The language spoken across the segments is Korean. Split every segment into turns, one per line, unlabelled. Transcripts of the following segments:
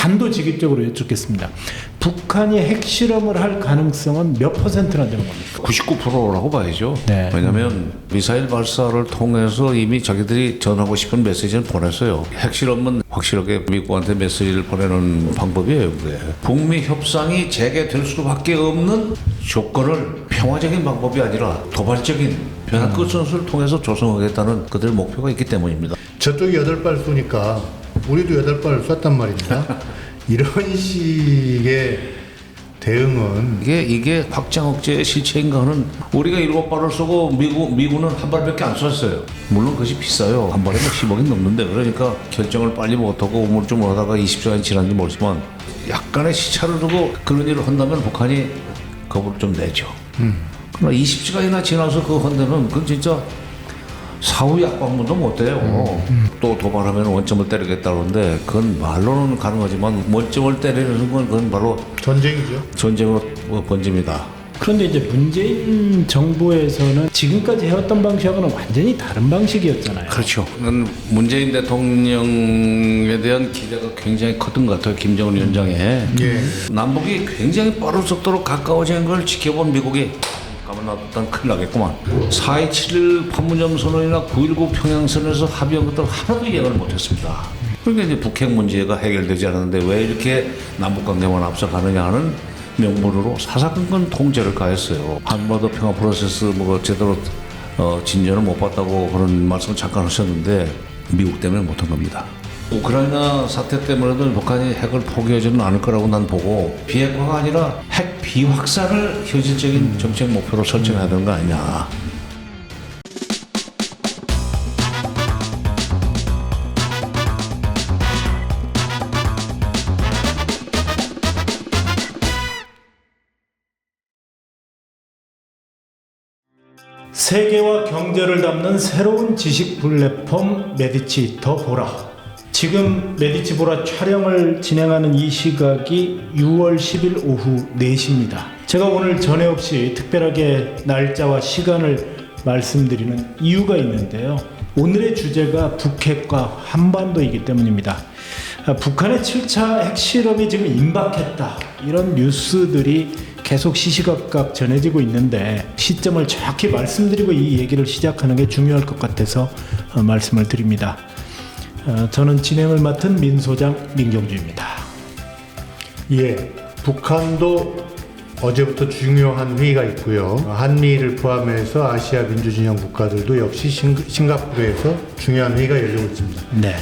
단도직입적으로 여쭙겠습니다. 북한이 핵실험을 할 가능성은 몇 %나 되는 겁니까?
99%라고 봐야죠.
네.
왜냐하면 미사일 발사를 통해서 이미 자기들이 전하고 싶은 메시지를 보냈어요. 핵실험은 확실하게 미국한테 메시지를 보내는 방법이에요. 그게. 북미 협상이 재개될 수밖에 없는 조건을 평화적인 방법이 아니라 도발적인 변화 끝선수를 통해서 조성하겠다는 그들의 목표가 있기 때문입니다.
저쪽이 8발 쏘니까 우리도 8발 쐈단 말입니다. 이런 식의 대응은
이게 확장 억제의 실체인가 하는 우리가 7발을 쏘고 미군은 한 발밖에 안 쐈어요. 물론 그것이 비싸요. 한 발에 10억이 넘는데 그러니까 결정을 빨리 못하고 우물쭈물하다가 20시간이 지났는지 모르지만 약간의 시차를 두고 그런 일을 한다면 북한이 겁을 좀 내죠. 그러나 20시간이나 지나서 그거 한다면 그건 진짜 사후 약방문도 못 돼요. 또 도발하면 원점을 때리겠다는데 그건 말로는 가능하지만 원점을 때리는 건 그건 바로
전쟁이죠.
전쟁으로 번집니다.
그런데 이제 문재인 정부에서는 지금까지 해왔던 방식하고는 완전히 다른 방식이었잖아요.
그렇죠. 문재인 대통령에 대한 기대가 굉장히 컸던 것 같아요. 김정은 위원장에.
예.
남북이 굉장히 빠른 속도로 가까워지는 걸 지켜본 미국이 가만 놔뒀다는 큰일 나겠구만. 4.27 판문점 선언이나 9.19 평양선에서 합의한 것들 하나도 이해를 못했습니다. 그러니까 이제 북핵 문제가 해결되지 않았는데 왜 이렇게 남북관계만 앞서가느냐 하는 명분으로 사사건건 통제를 가했어요. 한반도 평화 프로세스 뭐 제대로 진전을 못 봤다고 그런 말씀을 잠깐 하셨는데 미국 때문에 못한 겁니다. 우크라이나 사태 때문에도 북한이 핵을 포기하지는 않을 거라고 난 보고 비핵화가 아니라 핵 비확산을 현실적인 정책 목표로 설정해야 되는 거 아니냐.
세계와 경제를 담는 새로운 지식 플랫폼 메디치 더 보라. 지금 메디치 보라 촬영을 진행하는 이 시각이 6월 10일 오후 4시입니다. 제가 오늘 전에 없이 특별하게 날짜와 시간을 말씀드리는 이유가 있는데요. 오늘의 주제가 북핵과 한반도이기 때문입니다. 북한의 7차 핵실험이 지금 임박했다. 이런 뉴스들이 계속 시시각각 전해지고 있는데 시점을 정확히 말씀드리고 이 얘기를 시작하는 게 중요할 것 같아서 말씀을 드립니다. 저는 진행을 맡은 민소장 민경주입니다.
예. 북한도 어제부터 중요한 회의가 있고요. 한미를 포함해서 아시아 민주진영 국가들도 역시 싱가포르에서 중요한 회의가 열리고 있습니다.
네.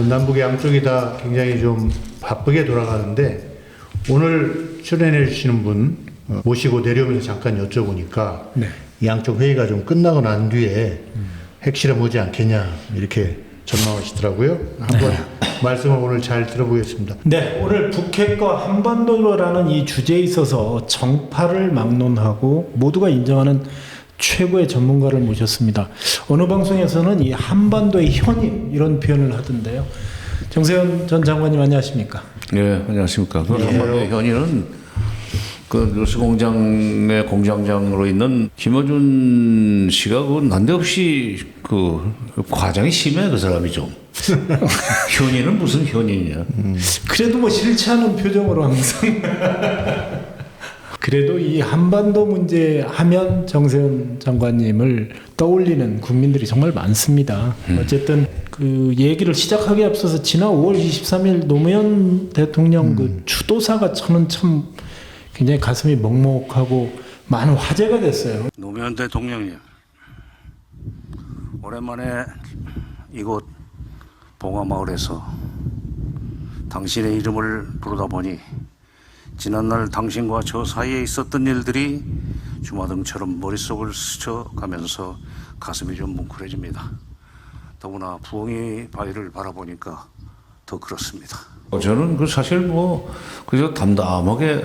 남북 양쪽이 다 굉장히 좀 바쁘게 돌아가는데 오늘 출연해 주시는 분 모시고 내려오면서 잠깐 여쭤보니까
네.
양쪽 회의가 좀 끝나고 난 뒤에 핵실험 오지 않겠냐 이렇게 전망하시더라고요. 한번 말씀을 오늘 잘 들어보겠습니다.
네, 오늘 북핵과 한반도라는 이 주제에 있어서 정파를 막론하고 모두가 인정하는 최고의 전문가를 모셨습니다. 어느 방송에서는 이 한반도의 현인 이런 표현을 하던데요. 정세현 전 장관님 안녕하십니까?
네, 안녕하십니까. 그 한반도의 현인은 그 뉴스 공장의 공장장으로 있는 김어준 씨가 그 난데없이 그 과장이 심해 그 사람이 좀. 현인은 무슨 현인이야?
그래도 뭐 싫지 않은 표정으로 항상. 그래도 이 한반도 문제 하면 정세현 장관님을 떠올리는 국민들이 정말 많습니다. 어쨌든 그 얘기를 시작하기에 앞서서 지난 5월 23일 노무현 대통령 그 추도사가 저는 참 굉장히 가슴이 먹먹하고 많은 화제가 됐어요.
노무현 대통령이 오랜만에 이곳 봉화마을에서 당신의 이름을 부르다 보니 지난날 당신과 저 사이에 있었던 일들이 주마등처럼 머릿속을 스쳐가면서 가슴이 좀 뭉클해집니다. 더구나 부엉이 바위를 바라보니까 더 그렇습니다.
저는 그 사실 뭐 그저 담담하게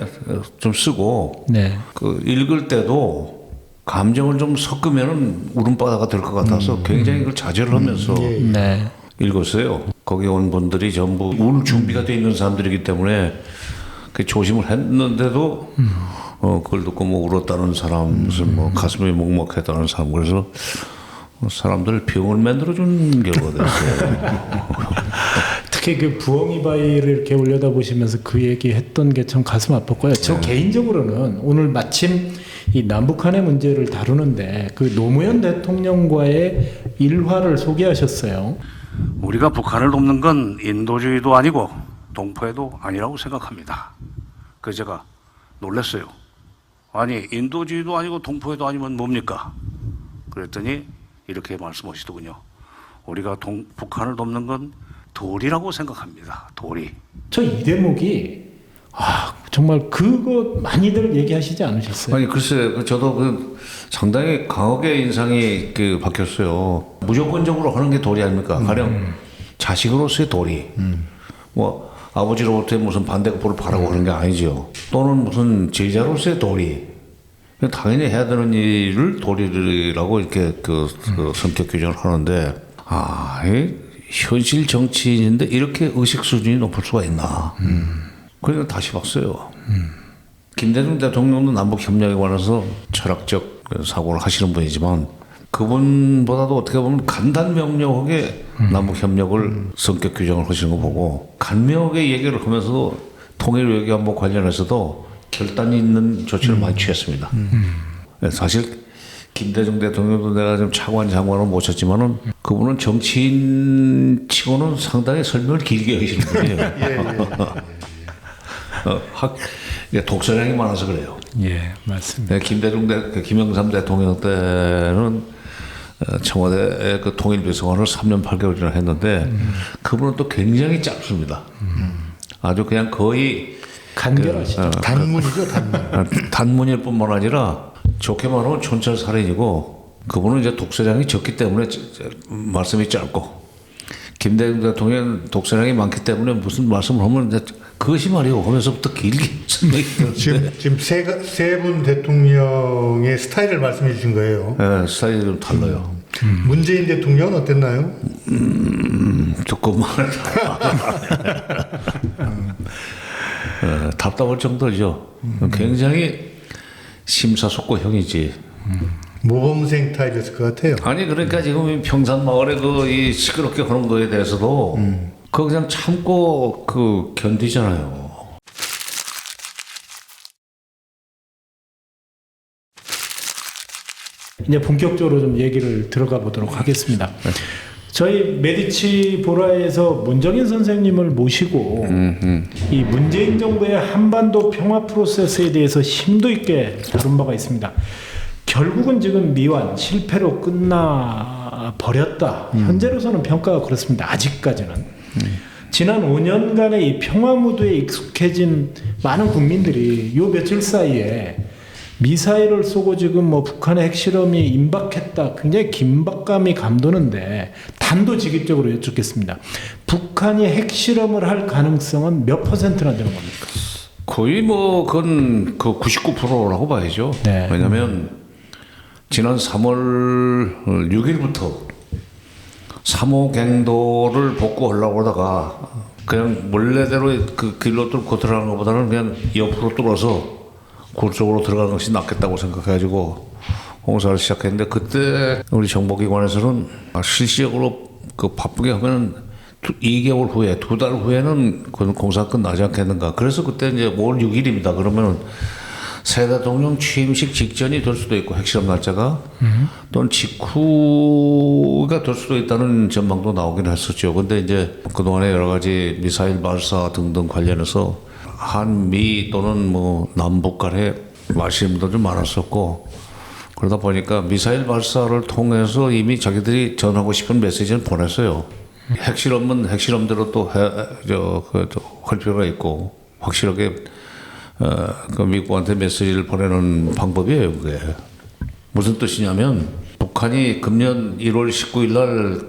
좀 쓰고
네.
그 읽을 때도 감정을 좀 섞으면은 울음바다가 될 것 같아서 굉장히 그걸 자제를 하면서
네.
읽었어요. 거기 온 분들이 전부 울 준비가 돼 있는 사람들이기 때문에 그 조심을 했는데도 그걸 듣고 뭐 울었다는 사람, 무슨 뭐 가슴이 먹먹했다는 사람, 그래서 사람들 병을 만들어준 결과가 됐어요.
특히 그 부엉이 바위를 이렇게 올려다보시면서 그 얘기했던 게 참 가슴 아팠고요. 저 개인적으로는 오늘 마침 이 남북한의 문제를 다루는데 그 노무현 대통령과의 일화를 소개하셨어요.
우리가 북한을 돕는 건 인도주의도 아니고 동포애도 아니라고 생각합니다. 그래서 제가 놀랐어요. 아니 인도주의도 아니고 동포애도 아니면 뭡니까? 그랬더니 이렇게 말씀하시더군요. 우리가 북한을 돕는 건 도리라고 생각합니다. 도리.
저 이 대목이 정말 그거 많이들 얘기하시지 않으셨어요?
아니 글쎄 저도 상당히 강하게 인상이 바뀌었어요. 무조건적으로 하는 게 도리 아닙니까? 가령 자식으로서의 도리. 뭐 아버지로부터의 무슨 반대급부를 바라고 그런 게 아니죠. 또는 무슨 제자로서의 도리. 당연히 해야 되는 일을 도리라고 이렇게 성격 규정을 하는데 이 현실 정치인인데 이렇게 의식 수준이 높을 수가 있나. 그러니까 다시 봤어요. 김대중 대통령도 남북 협력에 관해서 철학적 사고를 하시는 분이지만 그분보다도 어떻게 보면 간단명료하게 남북 협력을 성격 규정을 하시는 거 보고 간명하게 얘기를 하면서도 통일 외교안보 관련해서도 결단이 있는 조치를 많이 취했습니다. 사실 김대중 대통령도 내가 좀 차관 장관을 모셨지만은 그분은 정치인 치고는 상당히 설명을 길게 하시는 분이에요. 독서량이 많아서 그래요.
예, 맞습니다.
김영삼 대통령 때는 청와대 그 통일비서관을 3년 8개월이나 했는데 그분은 또 굉장히 짧습니다. 아주 그냥 거의
간결하시죠.
단문이죠, 단문.
단문일 뿐만 아니라 좋게 말하면 촌철살인이고 그분은 이제 독서량이 적기 때문에 말씀이 짧고 김대중 대통령 독서량이 많기 때문에 무슨 말씀을 하면 이제 그것이 말이요 하면서부터 길게 설명이 되는데
지금 세 분 대통령의 스타일을 말씀해 주신 거예요.
네, 스타일이 좀 달라요.
문재인 대통령은 어땠나요?
조금만 답답할 정도죠. 굉장히 심사숙고형이지.
모범생 타입이었을 것 같아요.
아니 그러니까 지금 평산마을에 이 시끄럽게 하는 거에 대해서도 그거 그냥 참고 견디잖아요.
이제 본격적으로 좀 얘기를 들어가 보도록 하겠습니다. 저희 메디치 보라에서 문정인 선생님을 모시고 이 문재인 정부의 한반도 평화 프로세스에 대해서 심도 있게 다룬 바가 있습니다. 결국은 지금 미완 실패로 끝나 버렸다. 현재로서는 평가가 그렇습니다. 아직까지는. 지난 5년간의 이 평화 무드에 익숙해진 많은 국민들이 요 며칠 사이에 미사일을 쏘고 지금 북한의 핵실험이 임박했다. 굉장히 긴박감이 감도는데 단도직입적으로 여쭙겠습니다. 북한이 핵실험을 할 가능성은 몇 %나 되는 겁니까?
거의 그건 99%라고 봐야죠.
네.
왜냐하면 지난 3월 6일부터 3호 갱도를 복구하려고 하다가 그냥 원래대로 그 길로 뚫고 들어가는 것보다는 그냥 옆으로 뚫어서 굴 쪽으로 들어가는 것이 낫겠다고 생각해가지고 공사를 시작했는데 그때 우리 정보기관에서는 실시적으로 바쁘게 하면 2개월 후에 2달 후에는 그 공사 끝나지 않겠는가. 그래서 그때 이제 5월 6일입니다. 그러면 새 대통령 취임식 직전이 될 수도 있고 핵실험 날짜가 또는 직후가 될 수도 있다는 전망도 나오긴 했었죠. 근데 이제 그동안에 여러 가지 미사일 발사 등등 관련해서 한미 또는 남북 간에 말씀도 좀 많았었고 그러다 보니까 미사일 발사를 통해서 이미 자기들이 전하고 싶은 메시지를 보냈어요. 핵실험은 핵실험대로 또 할 필요가 있고 확실하게 미국한테 메시지를 보내는 방법이에요. 그게 무슨 뜻이냐면 북한이 금년 1월 19일 날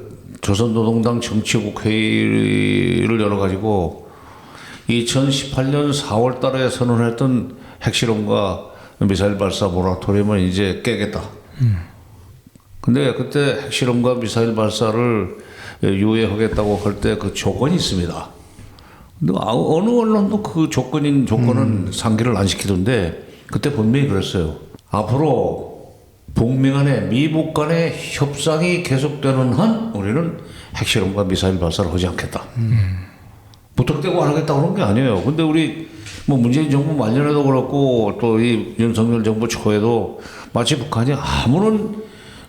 조선노동당 정치국 회의를 열어가지고 2018년 4월 달에 선언했던 핵실험과 미사일 발사 모라토리움을 이제 깨겠다. 근데 그때 핵실험과 미사일 발사를 유예하겠다고 할 때 그 조건이 있습니다. 근데 어느 언론도 그 조건은 상기를 안 시키던데 그때 분명히 그랬어요. 앞으로 북미 간의 미북 간의 협상이 계속되는 한 우리는 핵실험과 미사일 발사를 하지 않겠다. 무턱대고 안 하겠다고 그런 게 아니에요. 근데 우리 뭐 문재인 정부 말년에도 그렇고 또 이 윤석열 정부 초에도 마치 북한이 아무런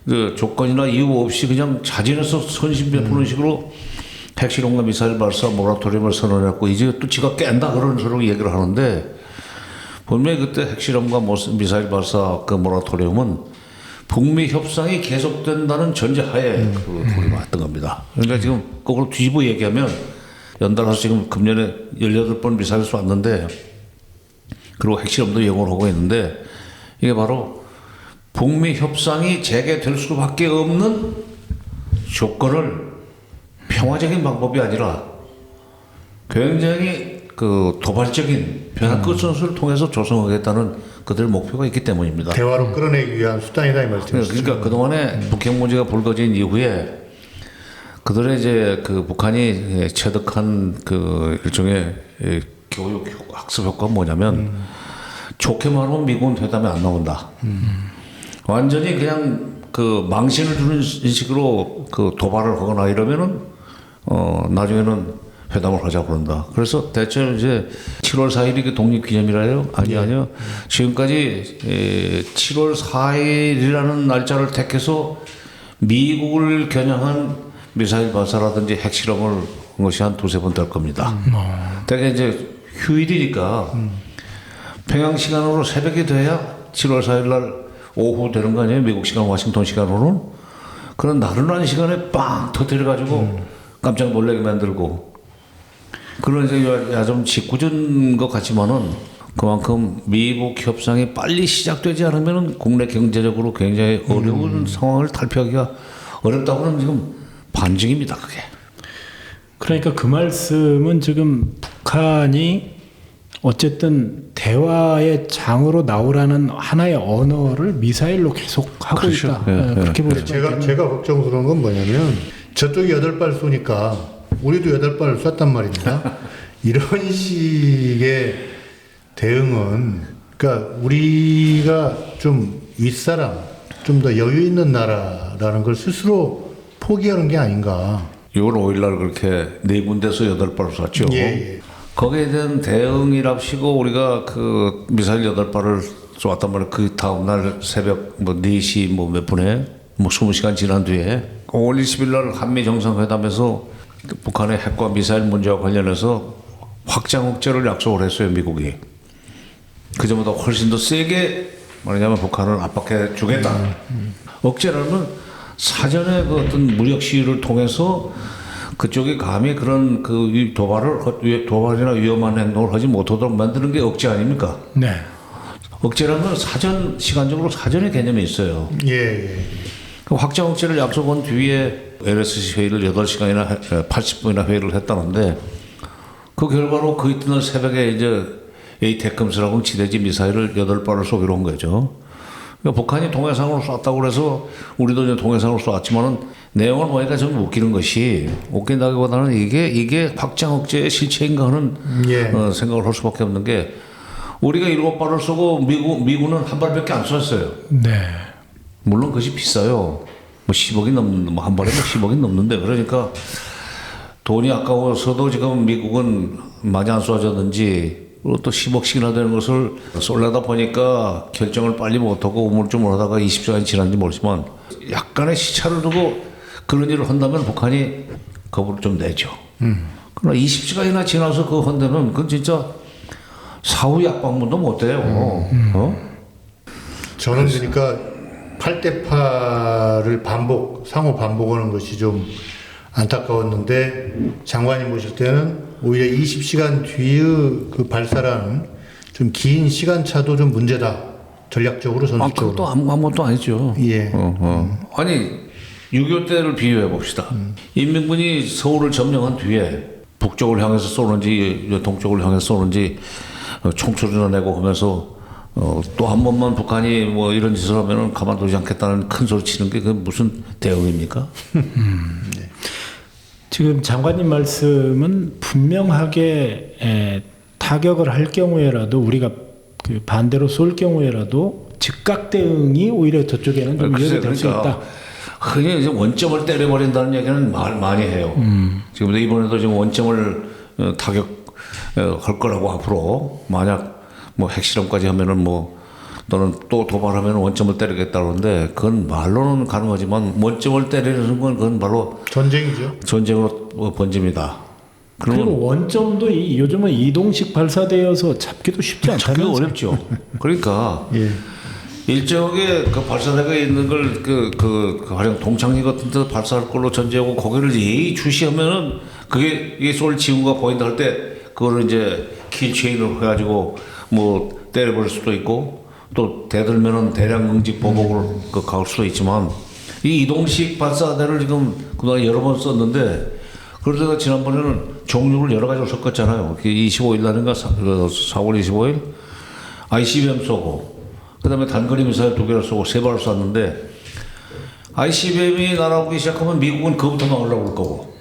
그 조건이나 이유 없이 그냥 자진해서 선심 베푸는 식으로 핵실험과 미사일 발사 모라토리움을 선언했고 이제 또 지가 깬다 그런 식으로 얘기를 하는데 분명히 그때 핵실험과 미사일 발사 그 모라토리움은 북미 협상이 계속된다는 전제하에 그 소리가 왔던 겁니다. 그러니까 지금 거꾸로 뒤집어 얘기하면 연달아서 지금 금년에 18번 미사일 쏘았는데 그리고 핵실험도 예고를 하고 있는데 이게 바로 북미 협상이 재개될 수밖에 없는 조건을 평화적인 방법이 아니라 굉장히 그 도발적인 변화 끝선수를 통해서 조성하겠다는 그들의 목표가 있기 때문입니다.
대화로 끌어내기 위한 수단이다 이 말씀이시죠.
그러니까 그동안에 북핵 문제가 불거진 이후에 그들의 이제 그 북한이 체득한 그 일종의 교육 학습 효과가 뭐냐면 좋게 말하면 미군 회담에 안 나온다. 완전히 그냥 그 망신을 주는 식으로 그 도발을 하거나 이러면은 나중에는 회담을 하자고 그런다. 그래서 대체 이제 7월 4일이 독립기념일이에요? 아니요. 지금까지 7월 4일이라는 날짜를 택해서 미국을 겨냥한 미사일 발사라든지 핵실험을 한 것이 한 두세 번 될 겁니다. 대개 이제 휴일이니까 평양 시간으로 새벽이 돼야 7월 4일 날 오후 되는 거 아니에요? 미국 시간, 워싱턴 시간으로는. 그런 나른한 시간에 빵 터뜨려가지고 깜짝 놀라게 만들고 그런 이제 좀 짓궂은 것 같지만은 그만큼 미국 협상이 빨리 시작되지 않으면 국내 경제적으로 굉장히 어려운 상황을 탈피하기가 어렵다고는 지금 반증입니다. 그게.
그러니까 그 말씀은 지금 북한이 어쨌든 대화의 장으로 나오라는 하나의 언어를 미사일로 계속 하고
그렇죠.
있다.
예,
그렇게 보시면
제가 걱정스러운 건 뭐냐면 저쪽이 8발 쏘니까 우리도 8발을 쐈단 말입니다. 이런 식의 대응은 그러니까 우리가 좀 윗사람, 좀 더 여유 있는 나라라는 걸 스스로 포기하는 게 아닌가.
6월 5일 날 그렇게 네 군데서 8발을 쐈죠.
예.
거기에 대한 대응이랍시고 우리가 그 미사일 8발을 쏘았단 말이에요. 그 다음날 새벽 뭐 4시 뭐 몇 분에 뭐 20시간 지난 뒤에 5월 20일 날 한미 정상회담에서 북한의 핵과 미사일 문제와 관련해서 확장 억제를 약속을 했어요. 미국이. 그전보다 훨씬 더 세게 말하자면 북한을 압박해 주겠다. 억제라는 사전에 그 어떤 무력 시위를 통해서 그쪽이 감히 그런 그 도발이나 위험한 행동을 하지 못하도록 만드는 게 억제 아닙니까?
네.
억제라는 건 사전 시간적으로 사전의 개념이 있어요.
예.
그 확장 억제를 약속한 뒤에 LSC 회의를 8시간이나 80분이나 회의를 했다는데 그 결과로 그 이튿날 새벽에 이제 에이테크스라고 지대지 미사일을 8발을 쏘기로 한 거죠. 그러니까 북한이 동해상으로 쐈다고 그래서 우리도 이제 동해상으로 쐈지만은 내용을 보니까 좀 웃기는 것이 웃긴다기보다는 이게 확장 억제의 실체인가 하는 생각을 할 수밖에 없는 게 우리가 7발을 쏘고 미군은 한 발밖에 안 쐈어요.
네.
물론 그것이 비싸요. 뭐 10억이 넘는 뭐 한 발에 뭐 10억이 넘는데 그러니까 돈이 아까워서도 지금 미국은 많이 안 쏘아졌는지 그리고 또 10억씩이나 되는 것을 쏠려다 보니까 결정을 빨리 못하고 우물쭈물하다가 20시간이 지났는지 모르지만 약간의 시차를 두고 그런 일을 한다면 북한이 거부를 좀 내죠. 그러나 20시간이나 지나서 그 한다면 그건 진짜 사후 약방문도 못 돼요.
저는 그러니까 8대8을 상호 반복하는 것이 좀 안타까웠는데 장관님 보실 때는 오히려 20시간 뒤의 그 발사라는 좀 긴 시간차도 좀 문제다. 전략적으로 전술적으로.
그것도 아무것도 아니죠.
예.
아니 6.25 때를 비교해 봅시다. 인민군이 서울을 점령한 뒤에 북쪽을 향해서 쏘는지 동쪽을 향해서 쏘는지 총소리나 내고 하면서 또 한 번만 북한이 뭐 이런 짓을 하면은 가만두지 않겠다는 큰 소리 치는 게 그 무슨 대응입니까?
지금 장관님 말씀은 분명하게 타격을 할 경우에라도 우리가 그 반대로 쏠 경우에라도 즉각 대응이 오히려 저쪽에는 좀 위협이 될 수 있다.
흔히 이제 원점을 때려버린다는 얘기는 말 많이 해요. 지금도 이번에도 지금 원점을 타격 할 거라고 앞으로 만약 뭐 핵실험까지 하면은 뭐 너는 또 도발하면 원점을 때리겠다 그러는데 그건 말로는 가능하지만 원점을 때리는 건 그건 바로
전쟁이죠.
전쟁으로 번집니다.
그리고 원점도 요즘은 이동식 발사되어서 잡기도 쉽지
찾기
않다면서요.
어렵죠. 그러니까
예.
일정하게 그 발사대가 있는 걸 가령 동창리 같은 데 발사할 걸로 전제하고 거기를 예의주시하면은 그게 이게 쏠 징후가 보인다 할 때 그거를 이제 킬체인으로 해가지고 뭐 때려버릴 수도 있고 또 대들면은 대량 응집 보복으로 갈 수도 있지만 이 이동식 발사대를 지금 그동안 여러 번 썼는데 그러다가 지난번에는 종류를 여러 가지로 섞었잖아요. 25일 날인가 4월 25일 ICBM 쏘고 그다음에 단거리 미사일 2개를 쏘고 3발을 쐈는데 ICBM이 날아오기 시작하면 미국은 그부터 막으려고 할 거고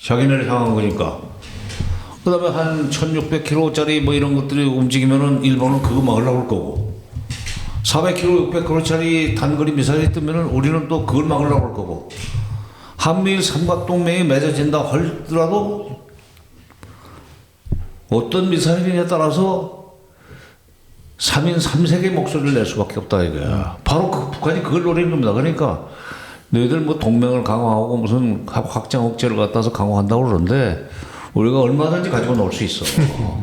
자기네를 향한 거니까 그다음에 한 1600km짜리 뭐 이런 것들이 움직이면은 일본은 그거 막으려고 할 거고 400km, 600km짜리 단거리 미사일이 뜨면은 우리는 또 그걸 막으려고 할 거고 한미일 삼각동맹이 맺어진다 하더라도 어떤 미사일이냐에 따라서 3인 3색의 목소리를 낼 수밖에 없다 이거야. 바로 북한이 그걸 노리는 겁니다. 그러니까 너희들 뭐 동맹을 강화하고 무슨 확장 억제를 갖다서 강화한다고 그러는데 우리가 얼마든지 가지고 놀 수 있어.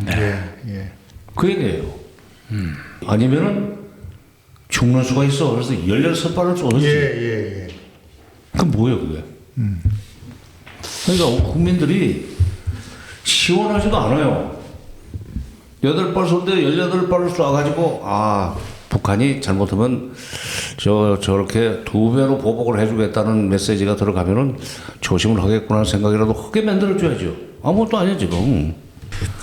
예.
그 얘기예요. 아니면은 죽는 수가 있어. 그래서 16발을 쏘는지.
예.
그럼 뭐예요 그게? 그러니까 국민들이 시원하지도 않아요. 8발 쏠때 18발을 쏴가지고 북한이 잘못하면 저렇게 2배로 보복을 해주겠다는 메시지가 들어가면은 조심을 하겠구나 생각이라도 하게 만들어줘야죠. 아무것도 아니야 지금.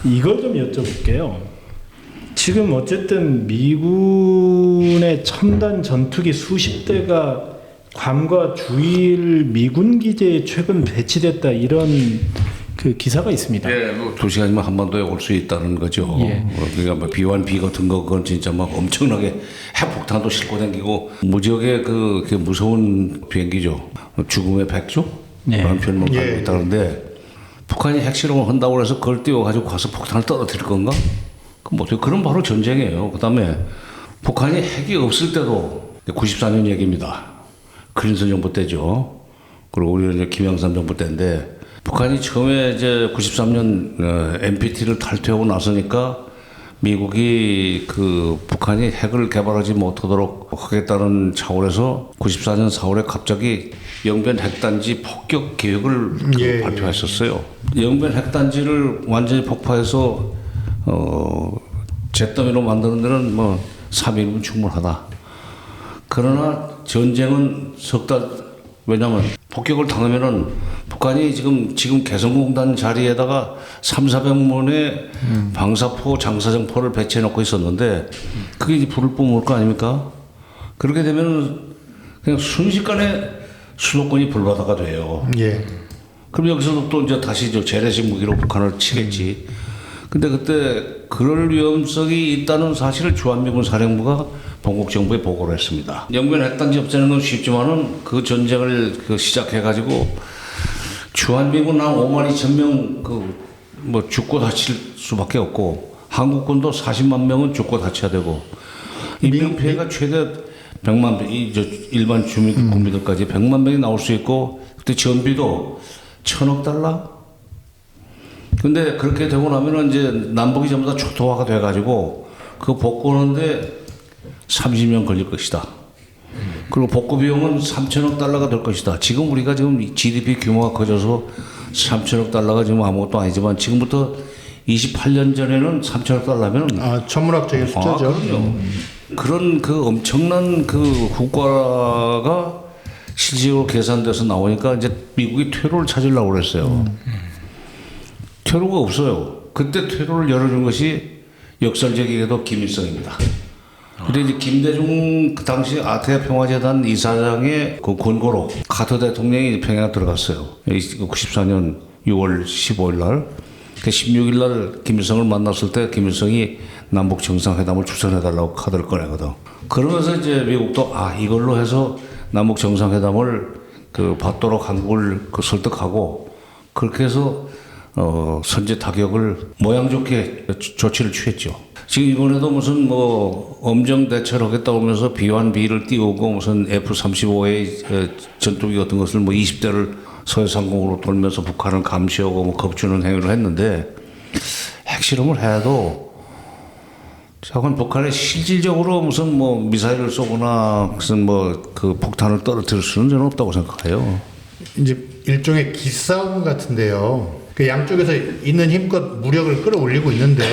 이걸 좀 여쭤볼게요. 지금 어쨌든 미군의 첨단 전투기 수십 대가 괌과 주일 미군 기지에 최근 배치됐다 이런 그 기사가 있습니다.
예, 뭐 2시간이면 한반도에 올 수 있다는 거죠.
예.
그러니까 뭐 B1B 같은 거 그건 진짜 막 엄청나게 핵폭탄도 싣고 다니고 무지하게 그 무서운 비행기죠. 죽음의 백조?
네.
라는 표현을
예.
가지고 있다는데 북한이 핵실험을 한다고 해서 그걸 띄워가지고 가서 폭탄을 떨어뜨릴 건가? 그런 바로 전쟁이에요. 그 다음에 북한이 핵이 없을 때도 94년 얘기입니다. 클린턴 정부 때죠. 그리고 우리는 이제 김영삼 정부 때인데 북한이 처음에 이제 93년 NPT를 탈퇴하고 나서니까 미국이 북한이 핵을 개발하지 못하도록 하겠다는 차원에서 94년 4월에 갑자기 영변 핵단지 폭격 계획을 발표했었어요. 영변 핵단지를 완전히 폭파해서 잿더미로 만드는 데는 뭐 3일이면 충분하다. 그러나 전쟁은 석 달, 왜냐면 폭격을 당하면은 북한이 지금 개성공단 자리에다가 400문의 방사포, 장사정포를 배치해 놓고 있었는데 그게 이제 불을 뿜을 거 아닙니까? 그렇게 되면 그냥 순식간에 수도권이 불바다가 돼요.
예.
그럼 여기서도 또 이제 다시 재래식 무기로 북한을 치겠지. 근데 그때 그럴 위험성이 있다는 사실을 주한미군 사령부가 본국 정부에 보고를 했습니다. 영변 핵단지 없애는 건 쉽지만은 그 전쟁을 시작해가지고 주한미군 한 5만 2천 명 죽고 다칠 수밖에 없고 한국군도 40만 명은 죽고 다쳐야 되고 인명 피해가 최대 100만 명, 일반 주민 국민들까지 100만 명이 나올 수 있고 그때 전비도 1,000억 달러. 근데 그렇게 되고 나면은 이제 남북이 전부 다 초토화가 돼가지고 그 복구하는데 30년 걸릴 것이다. 그리고 복구 비용은 3천억 달러가 될 것이다. 지금 우리가 지금 GDP 규모가 커져서 3천억 달러가 지금 아무것도 아니지만 지금부터 28년 전에는 3천억 달러면
천문학적인 숫자죠.
그럼요. 그런 엄청난 국가가 실질적으로 계산돼서 나오니까 이제 미국이 퇴로를 찾으려고 그랬어요. 퇴로가 없어요. 그때 퇴로를 열어준 것이 역설적이게도 김일성입니다. 근데 이제 김대중 그 당시 아태아 평화재단 이사장의 권고로 카터 대통령이 평양에 들어갔어요. 94년 6월 15일 날. 16일 날 김일성을 만났을 때 김일성이 남북 정상회담을 추천해달라고 카드를 꺼내거든. 그러면서 이제 미국도 이걸로 해서 남북 정상회담을 받도록 한국을 설득하고 그렇게 해서 선제 타격을 모양 좋게 조치를 취했죠. 지금 이번에도 무슨 뭐 엄정 대처를 하겠다고 하면서 B1B를 띄우고 무슨 F-35A 전투기 같은 것을 뭐 20대를 서해상공으로 돌면서 북한을 감시하고 뭐 겁주는 행위를 했는데 핵실험을 해도 자건 북한에 실질적으로 무슨 뭐 미사일을 쏘거나 무슨 뭐 그 폭탄을 떨어뜨릴 수는 저는 없다고 생각해요.
이제 일종의 기싸움 같은데요. 그 양쪽에서 있는 힘껏 무력을 끌어올리고 있는데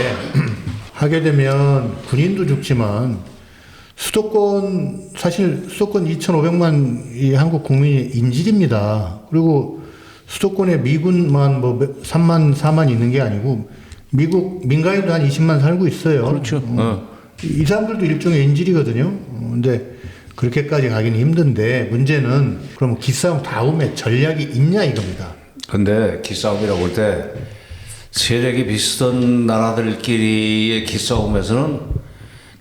하게 되면 군인도 죽지만 수도권 사실 수도권 2,500만 이 한국 국민이 인질입니다. 그리고 수도권에 미군만 뭐 3만 4만 있는 게 아니고 미국 민간인도 한 20만 살고 있어요.
그렇죠.
이 사람들도 일종의 인질이거든요. 근데 그렇게까지 가기는 힘든데 문제는 그럼 기싸움 다음에 전략이 있냐 이겁니다.
근데 기싸움이라고 볼 때 세력이 비슷한 나라들끼리의 기싸움에서는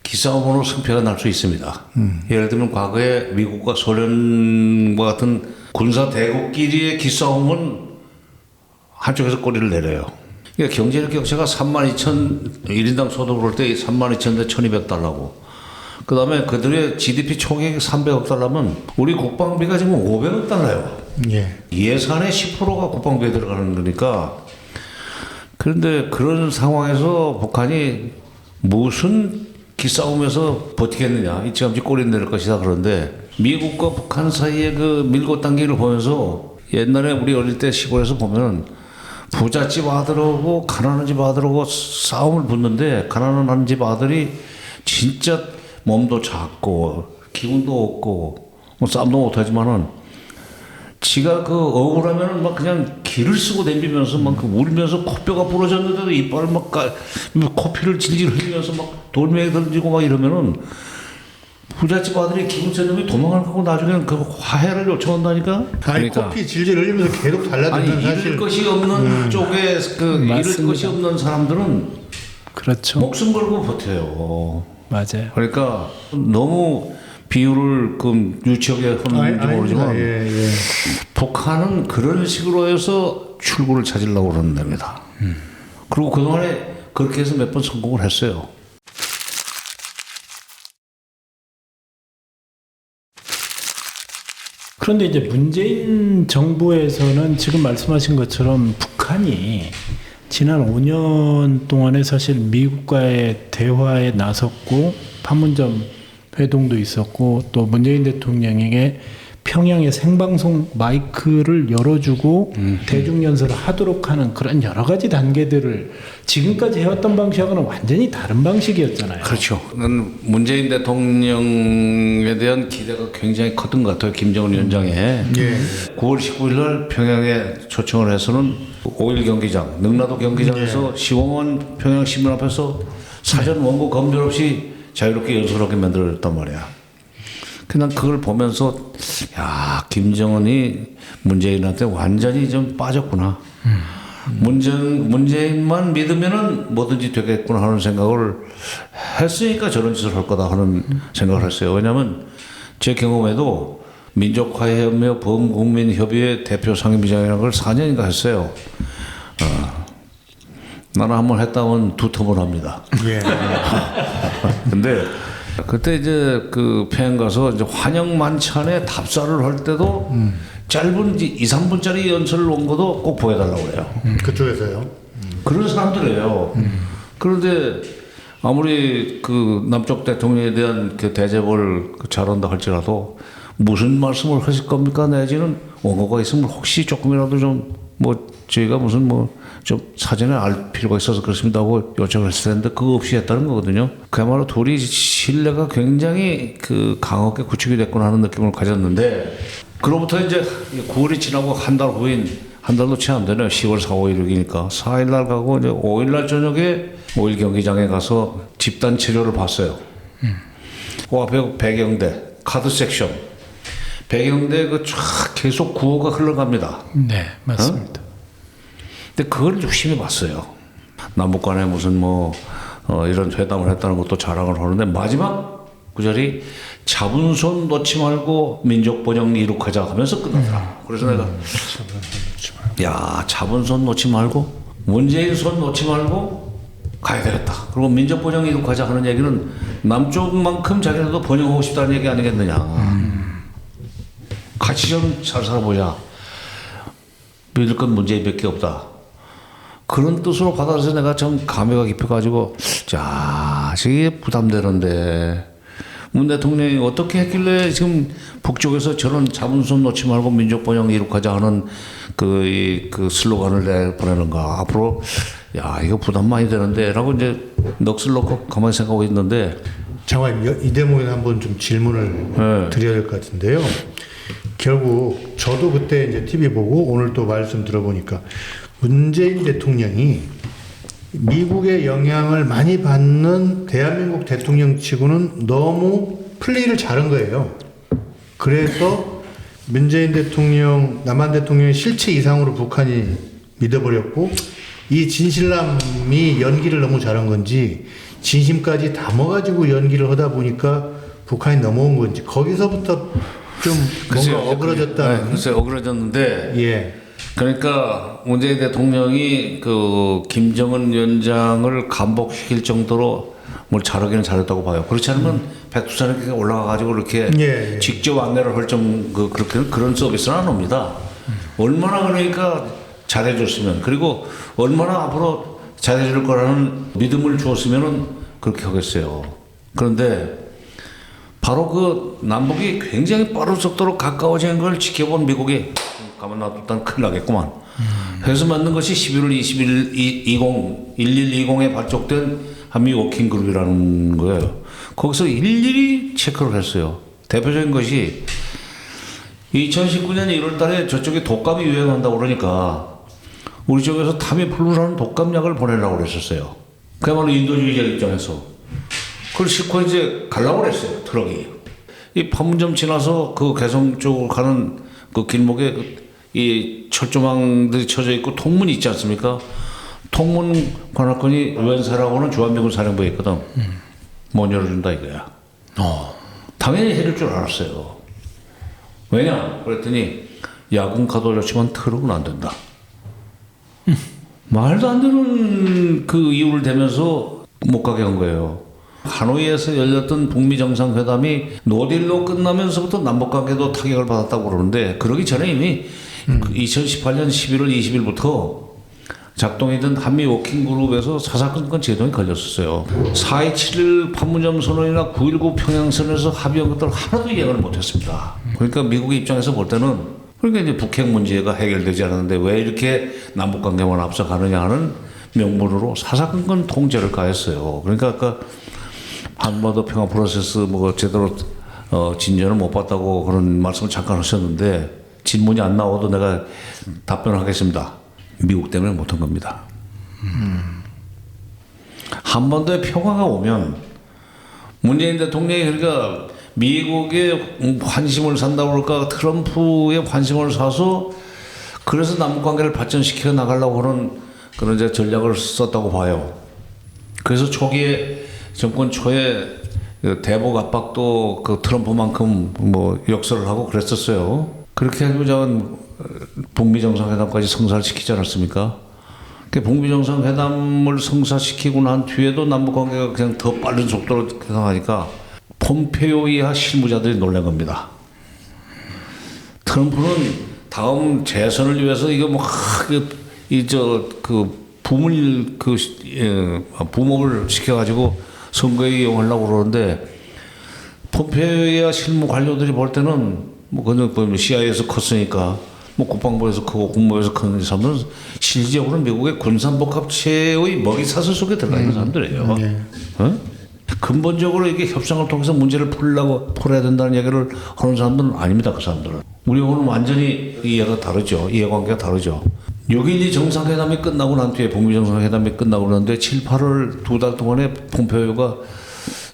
기싸움으로 승패가 날 수 있습니다. 예를 들면 과거에 미국과 소련과 같은 군사 대국끼리의 기싸움은 한쪽에서 꼬리를 내려요. 그러니까 경제력 격차가 32,000 1인당 소득을 볼 때 32,000 대 1,200달러고 그 다음에 그들의 GDP 총액이 300억 달러면 우리 국방비가 지금 500억 달러예요.
예.
예산의 10%가 국방비에 들어가는 거니까. 그런데 그런 상황에서 북한이 무슨 기싸움에서 버티겠느냐, 일찌감치 꼬리 내릴 것이다. 그런데 미국과 북한 사이의 그 밀고 당기를 보면서 옛날에 우리 어릴 때 시골에서 보면 부잣집 아들하고 가난한 집 아들하고 싸움을 붙는데 가난한 집 아들이 진짜 몸도 작고 기운도 없고 뭐 싸움도 못하지만은 지가 그 억울하면은 막 그냥 기를 쓰고 댐비면서 막 그 울면서 코뼈가 부러졌는데도 이빨을 막 코피를 질질 흘리면서 막 돌멩이 던지고 막 이러면은 부잣집 아들이 기분 센 놈이 도망을 가고 나중에는 그 화해를 요청한다니까.
아니 코피 질질 흘리면서 계속 달라드는
아니
사실.
잃을 것이 없는 쪽에 그 잃을 것이 없는 사람들은
그렇죠.
목숨 걸고 버텨요.
맞아요.
그러니까 너무 비유를 그 유치하게 하는지 모르지만
예.
북한은 그런 식으로 해서 출구를 찾으려고 그러는 겁니다. 그리고 그동안에 그렇게 해서 몇 번 성공을 했어요.
그런데 이제 문재인 정부에서는 지금 말씀하신 것처럼 북한이 지난 5년 동안에 사실 미국과의 대화에 나섰고 판문점 회동도 있었고 또 문재인 대통령에게 평양의 생방송 마이크를 열어주고 대중연설을 하도록 하는 그런 여러 가지 단계들을 지금까지 해왔던 방식하고는 완전히 다른 방식이었잖아요.
그렇죠. 문재인 대통령에 대한 기대가 굉장히 컸던 것 같아요. 김정은 위원장에. 9월 19일 날 평양에 초청을 해서는 5일 경기장, 능라도 경기장에서 시공원 평양시민 앞에서 사전 원고 검열 없이 자유롭게 연설하게 만들었단 말이야. 그냥 그걸 보면서 야 김정은이 문재인한테 완전히 좀 빠졌구나. 문재인만 믿으면은 뭐든지 되겠구나 하는 생각을 했으니까 저런 짓을 할 거다 하는 생각을 했어요. 왜냐하면 제 경험에도 민족화협의회 범국민협의회 대표 상임위원장이라는 걸 4년인가 했어요. 나는 한번 했다면 2텀을 합니다.
예.
근데 그때 이제 그 평양 가서 이제 환영 만찬에 답사를 할 때도 짧은 2, 3분짜리 연설을 온 것도 꼭 보여달라고 그래요.
그쪽에서요.
그런 사람들이에요. 그런데 아무리 그 남쪽 대통령에 대한 그 대접을 잘한다 할지라도 무슨 말씀을 하실 겁니까? 내지는 원고가 있으면 혹시 조금이라도 좀 뭐 저희가 무슨 뭐 좀 사전에 알 필요가 있어서 그렇습니다 하고 요청을 했을 텐데 그거 없이 했다는 거거든요. 그야말로 둘이 신뢰가 굉장히 그 강하게 구축이 됐구나 하는 느낌을 가졌는데 그로부터 이제 9월이 지나고 한 달 후인 한 달도 채 안 되네요. 10월 4, 5, 6이니까 4일 날 가고 이제 5일 날 저녁에 5일 경기장에 가서 집단 치료를 봤어요. 그 앞에 배경대 카드 섹션 배경대 그 쫙 계속 구호가 흘러갑니다.
네, 맞습니다.
근데 그걸 열심히 봤어요. 남북 간에 무슨 뭐 이런 회담을 했다는 것도 자랑을 하는데 마지막 구절이 잡은 손 놓지 말고 민족 번영 이룩하자 하면서 끝났다. 그래서 내가 야 잡은 손 놓지 말고 문재인 손 놓지 말고 가야 되겠다. 그리고 민족 번영 이룩하자 하는 얘기는 남쪽만큼 자기네도 번영하고 싶다는 얘기 아니겠느냐. 같이 좀 잘 살아보자. 믿을 건 문재인밖에 없다. 그런 뜻으로 받아서 내가 좀 감회가 깊어가지고 자, 저게 부담되는데 문 대통령이 어떻게 했길래 지금 북쪽에서 저런 자문손 놓지 말고 민족 번영 이룩하자 하는 그 슬로건을 내보내는가. 앞으로 야, 이거 부담 많이 되는데 라고 이제 넋을 놓고 가만히 생각하고 있는데
장관님, 이 대목에 한번 좀 질문을 드려야 될 것 같은데요. 결국 저도 그때 이제 TV 보고 오늘 또 말씀 들어보니까 문재인 대통령이 미국의 영향을 많이 받는 대한민국 대통령 치고는 너무 플레이를 잘한 거예요. 그래서 문재인 대통령, 남한 대통령의 실체 이상으로 북한이 믿어버렸고 이 진실남이 연기를 너무 잘한 건지 진심까지 담아가지고 연기를 하다 보니까 북한이 넘어온 건지 거기서부터 좀 뭔가 어그러졌다는.
글쎄 어그러졌는데.
예.
그러니까 문재인 대통령이 그 김정은 위원장을 감복시킬 정도로 뭘 잘하기는 잘했다고 봐요. 그렇지 않으면 백두산에 올라가가지고 이렇게
예.
직접 안내를 할 그렇게 그런 서비스는 안 옵니다. 얼마나 그러니까 잘해줬으면 그리고 얼마나 앞으로 잘해줄 거라는 믿음을 주었으면은 그렇게 하겠어요. 그런데 바로 그 남북이 굉장히 빠른 속도로 가까워지는 걸 지켜본 미국이 가만 놔뒀다는 큰일 나겠구만. 해서 만든 것이 11월 20일 1120에 발족된 한미 워킹 그룹이라는 거예요. 거기서 일일이 체크를 했어요. 대표적인 것이 2019년 1월 달에 저쪽에 독감이 유행한다고 그러니까 우리 쪽에서 타미플루라는 독감약을 보내려고 그랬었어요. 그야말로 인도주의자 입장에서. 그걸 싣고 이제 가려고 그랬어요, 트럭이. 이 판문점 지나서 그 개성 쪽으로 가는 그 길목에 이 철조망들이 쳐져 있고 통문이 있지 않습니까? 통문 관할권이 유엔사라고는 주한미군 사령부에 있거든. 못 열어준다 이거야. 당연히 해줄 줄 알았어요. 왜냐? 그랬더니 야군 가도 좋지만 트럭은 안 된다. 말도 안 되는 그 이유를 대면서 못 가게 한 거예요. 하노이에서 열렸던 북미 정상회담이 노딜로 끝나면서부터 남북관계도 타격을 받았다고 그러는데 그러기 전에 이미 2018년 11월 20일부터 작동이던 한미 워킹그룹에서 사사건건 제동이 걸렸었어요. 4.27 판문점 선언이나 9.19 평양선에서 합의한 것들 하나도 이행을 못했습니다. 그러니까 미국의 입장에서 볼 때는 그러니까 이제 북핵 문제가 해결되지 않았는데 왜 이렇게 남북관계만 앞서가느냐 하는 명분으로 사사건건 통제를 가했어요. 그러니까 아까 한반도 평화 프로세스 뭐 제대로 진전을 못 봤다고 그런 말씀을 잠깐 하셨는데 질문이 안 나와도 내가 답변하겠습니다. 미국 때문에 못한 겁니다. 한반도에 평화가 오면 문재인 대통령이 그러니까 미국의 환심을 산다고 그럴까 트럼프의 환심을 사서 그래서 남북관계를 발전시켜 나가려고 하는 그런 이제 전략을 썼다고 봐요. 그래서 초기에 정권 초에 대북 압박도 그 트럼프만큼 뭐 역설을 하고 그랬었어요. 그렇게 해서 저는 북미 정상회담까지 성사시키지 않았습니까? 북미 정상회담을 성사시키고 난 뒤에도 남북 관계가 그냥 더 빠른 속도로 나가니까 폼페이오 이하 실무자들이 놀란 겁니다. 트럼프는 다음 재선을 위해서 이거 뭐 붐업을 시켜가지고 선거에 이용하려고 그러는데 폼페이오 이하 실무 관료들이 볼 때는 뭐 그냥 보면 CIA에서 컸으니까 뭐 국방부에서 크고 국무부에서 큰 사람들은 실질적으로 미국의 군산복합체의 먹이사슬 속에 들어가 있는 사람들이에요. 어? 근본적으로 이게 협상을 통해서 문제를 풀어야 된다는 얘기를 하는 사람들은 아닙니다. 그 사람들은. 우리하고는 완전히 이해가 다르죠. 이해관계가 다르죠. 6.12 정상회담이 끝나고 난 뒤에 북미 정상회담이 끝나고 난 뒤에 7, 8월 2달 동안에 폼페이오가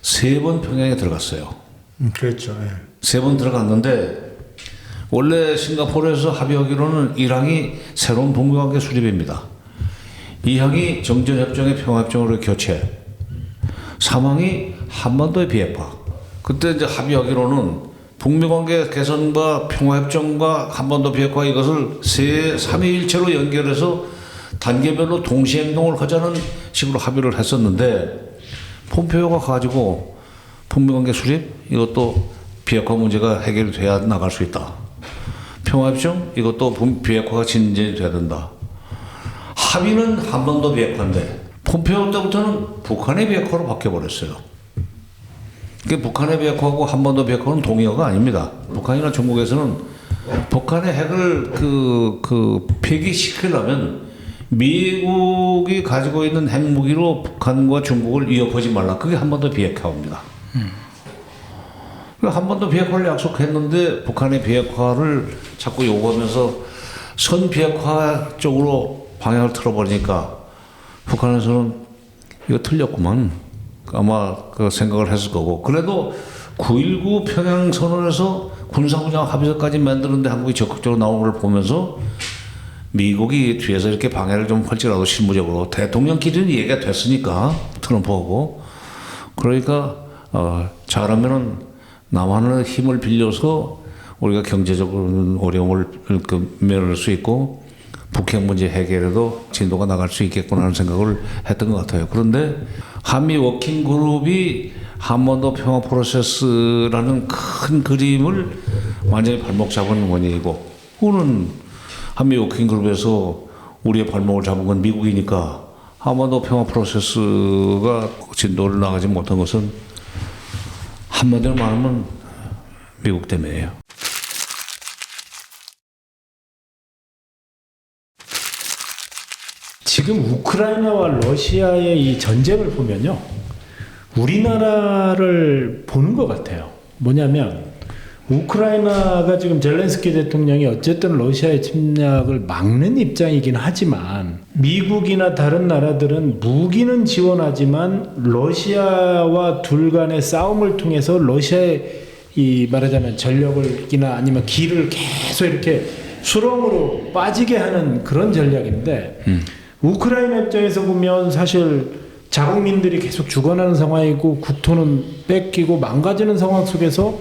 3번 평양에 들어갔어요.
그렇죠. 예.
3번 들어갔는데 원래 싱가포르에서 합의하기로는 1항이 새로운 북미관계 수립입니다. 2항이 정전협정의 평화협정으로 교체, 3항이 한반도의 비핵화. 그때 이제 합의하기로는 북미관계 개선과 평화협정과 한반도 비핵화 이것을 3위 일체로 연결해서 단계별로 동시 행동을 하자는 식으로 합의를 했었는데 폼페오가 가지고 북미관계 수립 이것도 비핵화 문제가 해결이 돼야 나갈 수 있다. 평화협정 이것도 비핵화가 진전이 돼야 된다. 합의는 한반도 비핵화인데 폼페오 때부터는 북한의 비핵화로 바뀌어버렸어요. 북한의 비핵화하고 한반도 비핵화는 동의어가 아닙니다. 북한이나 중국에서는 북한의 핵을 폐기시키려면 미국이 가지고 있는 핵무기로 북한과 중국을 위협하지 말라. 그게 한반도 비핵화입니다. 한반도 비핵화를 약속했는데 북한의 비핵화를 자꾸 요구하면서 선 비핵화 쪽으로 방향을 틀어버리니까 북한에서는 이거 틀렸구만. 아마 그 생각을 했을 거고. 그래도 9.19 평양선언에서 군사훈장 합의서까지 만드는데 한국이 적극적으로 나오는 걸 보면서 미국이 뒤에서 이렇게 방해를 좀 할지라도 실무적으로 대통령끼리는 얘기가 됐으니까 트럼프하고 그러니까 잘하면은 남한의 힘을 빌려서 우리가 경제적으로 어려움을 면할 수 있고 북핵 문제 해결에도 진도가 나갈 수 있겠구나 하는 생각을 했던 것 같아요. 그런데 한미 워킹 그룹이 한반도 평화 프로세스라는 큰 그림을 완전히 발목 잡은 원인이고 그거는 한미 워킹 그룹에서 우리의 발목을 잡은 건 미국이니까 한반도 평화 프로세스가 진도를 나가지 못한 것은 한마디로 말하면 미국 때문이에요.
지금 우크라이나와 러시아의 이 전쟁을 보면요, 우리나라를 보는 것 같아요. 뭐냐면 우크라이나가 지금 젤렌스키 대통령이 어쨌든 러시아의 침략을 막는 입장이긴 하지만 미국이나 다른 나라들은 무기는 지원하지만 러시아와 둘 간의 싸움을 통해서 러시아의 이 말하자면 전력을이나 아니면 기를 계속 이렇게 수렁으로 빠지게 하는 그런 전략인데 우크라이나 입장에서 보면 사실 자국민들이 계속 죽어나는 상황이고 국토는 뺏기고 망가지는 상황 속에서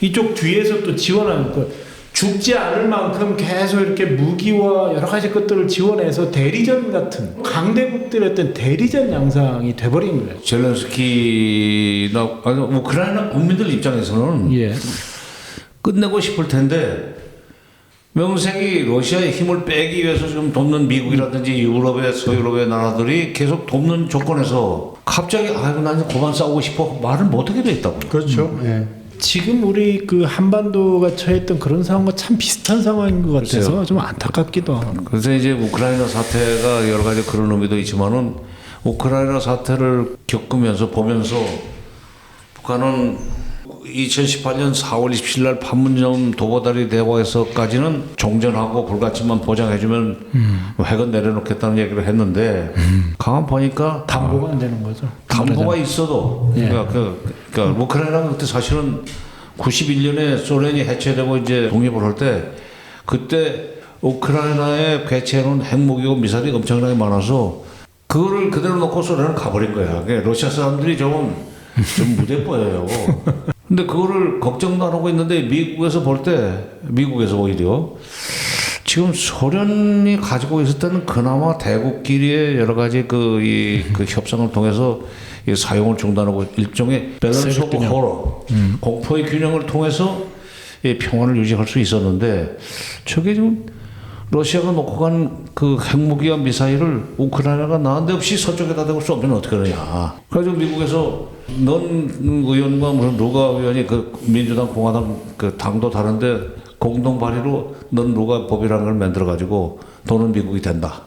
이쪽 뒤에서 또 지원하는 죽지 않을 만큼 계속 이렇게 무기와 여러 가지 것들을 지원해서 대리전 같은 강대국들의 어떤 대리전 양상이 돼버린 거예요.
젤렌스키나 우크라이나 국민들 입장에서는
예.
끝내고 싶을 텐데 명색이 러시아의 힘을 빼기 위해서 지금 돕는 미국이라든지 유럽의 서유럽의 나라들이 계속 돕는 조건에서 갑자기 아이고 나는 그만 싸우고 싶어 말을 못하게 돼 있다고요.
그렇죠. 예.
지금 우리 그 한반도가 처했던 그런 상황과 참 비슷한 상황인 것 같아서
글쎄요.
좀 안타깝기도 하고.
그래서 이제 우크라이나 사태가 여러 가지 그런 의미도 있지만은 우크라이나 사태를 겪으면서 보면서 북한은 2018년 4월 27일 날 판문점 도보다리 대화에서까지는 종전하고 불가침만 보장해주면 핵은 내려놓겠다는 얘기를 했는데 가만 보니까
담보가 안 되는 거죠.
담보가 있어도
예.
그러니까 우크라이나가 그때 사실은 91년에 소련이 해체되고 이제 독립을 할 때 그때 우크라이나에 배치해놓은 핵무기고 미사일이 엄청나게 많아서 그거를 그대로 놓고 소련은 가버린 거야. 그러니까 러시아 사람들이 좀 무대뽀예요. 근데 그거를 걱정도 안 하고 있는데 미국에서 볼 때 미국에서 오히려 지금 소련이 가지고 있을 때는 그나마 대국끼리의 여러 가지 그 협상을 통해서 이 사용을 중단하고 일종의 밸런스 오브 호러 공포의 균형을 통해서 이 평화를 유지할 수 있었는데 저게 지금 러시아가 놓고 간 그 핵무기와 미사일을 우크라이나가 난데없이 서쪽에다 대고 쏘면 어떡하느냐. 그래가지고 미국에서 넌 의원과 무슨 루가 의원이 그 민주당 공화당 그 당도 다른데 공동 발의로 넌 루가 법이라는 걸 만들어가지고 돈은 미국이 된다.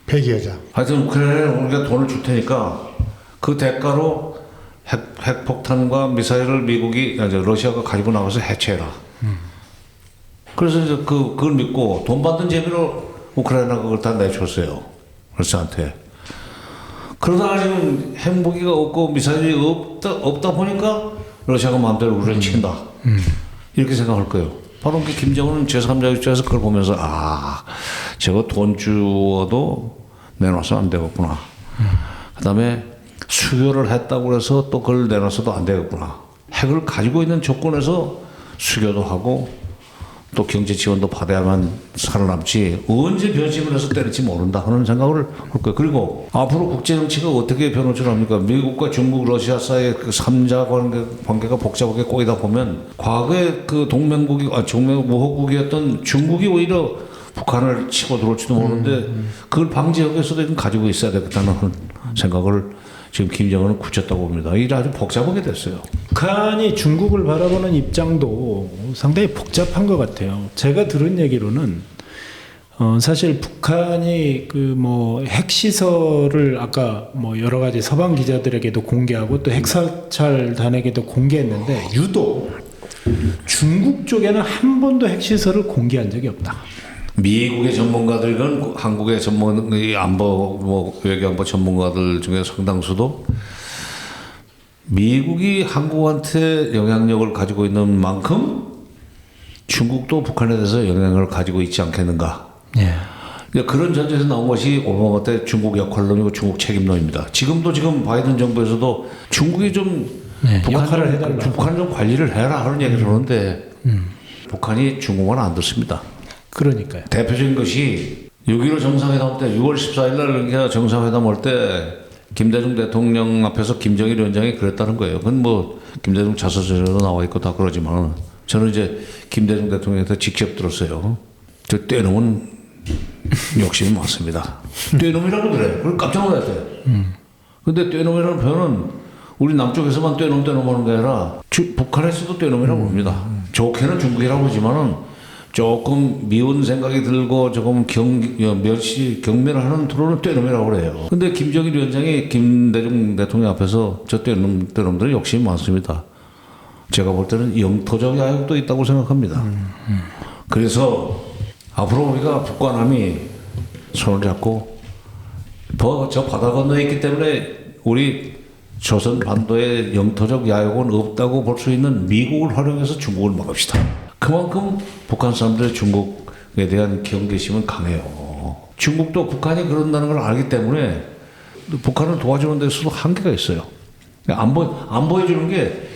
폐기하자.
하여튼 우크라이나에 우리가 돈을 줄 테니까 그 대가로 핵폭탄과 미사일을 미국이 러시아가 가지고 나가서 해체해라. 그래서 이제 그걸 믿고 돈 받는 재미로 우크라이나가 그걸 다 내줬어요. 러시아한테. 그러다가 지금 핵무기가 없고 미사일이 없다 보니까 러시아가 마음대로 우리를 친다. 이렇게 생각할 거예요. 바로 김정은은 제3자 입장에서 그걸 보면서 저거 돈 주어도 내놔서는 안 되겠구나. 그 다음에 수교를 했다고 해서 또 그걸 내놔서도 안 되겠구나. 핵을 가지고 있는 조건에서 수교도 하고 또 경제 지원도 받아야만 살아남지 언제 변심을 해서 때릴지 모른다 하는 생각을 할 거예요. 그리고 앞으로 국제 정치가 어떻게 변화를 합니까? 미국과 중국, 러시아 사이의 그 3자 관계가 복잡하게 꼬이다 보면 과거에 그 동맹국이 동맹 우호국이었던 중국이 오히려 북한을 치고 들어올지도 모르는데 그걸 방지하기 위해서도 좀 가지고 있어야 되겠다는 생각을 지금 김정은은 굳혔다고 봅니다. 이게 아주 복잡하게 됐어요.
북한이 중국을 바라보는 입장도 상당히 복잡한 것 같아요. 제가 들은 얘기로는 사실 북한이 그 뭐 핵시설을 아까 뭐 여러 가지 서방 기자들에게도 공개하고 또 핵사찰단에게도 공개했는데 유독 중국 쪽에는 한 번도 핵시설을 공개한 적이 없다.
미국의 전문가들은 한국의 안보 외교안보 전문가들 중에 상당수도 미국이 한국한테 영향력을 가지고 있는 만큼 중국도 북한에 대해서 영향을 가지고 있지 않겠는가.
예.
그런 전제에서 나온 것이 오바마 때 중국 역할론이고 중국 책임론입니다. 지금 바이든 정부에서도 중국이 좀
역할을 해달라.
북한 좀 관리를 해라 하는 얘기를 하는데 북한이 중국만 안 듣습니다.
그러니까요.
대표적인 것이 6.15 정상회담 때 6월 14일 날 정상회담 올 때 김대중 대통령 앞에서 김정일 위원장이 그랬다는 거예요. 그건 뭐 김대중 자서전에도 나와 있고 다 그러지만 저는 이제 김대중 대통령한테 직접 들었어요. 저 떼놈은 욕심이 많습니다. 떼놈이라고 그래. 그걸 깜짝 놀랐대요. 근데 떼놈이라는 표현은 우리 남쪽에서만 떼놈 하는 게 아니라 북한에서도 떼놈이라고 합니다. 좋게는 중국이라고 하지만은 조금 미운 생각이 들고 조금 경멸을 하는 토론은 떼놈이라고 그래요. 근데 김정일 위원장이 김대중 대통령 앞에서 저 떼놈들은 욕심이 많습니다. 제가 볼 때는 영토적 야욕도 있다고 생각합니다. 그래서 앞으로 우리가 북과 남이 손을 잡고 저 바다 건너에 있기 때문에 우리 조선 반도의 영토적 야욕은 없다고 볼 수 있는 미국을 활용해서 중국을 막읍시다. 그만큼 북한 사람들의 중국에 대한 경계심은 강해요. 중국도 북한이 그런다는 걸 알기 때문에 북한을 도와주는 데서도 한계가 있어요. 안 보여주는 게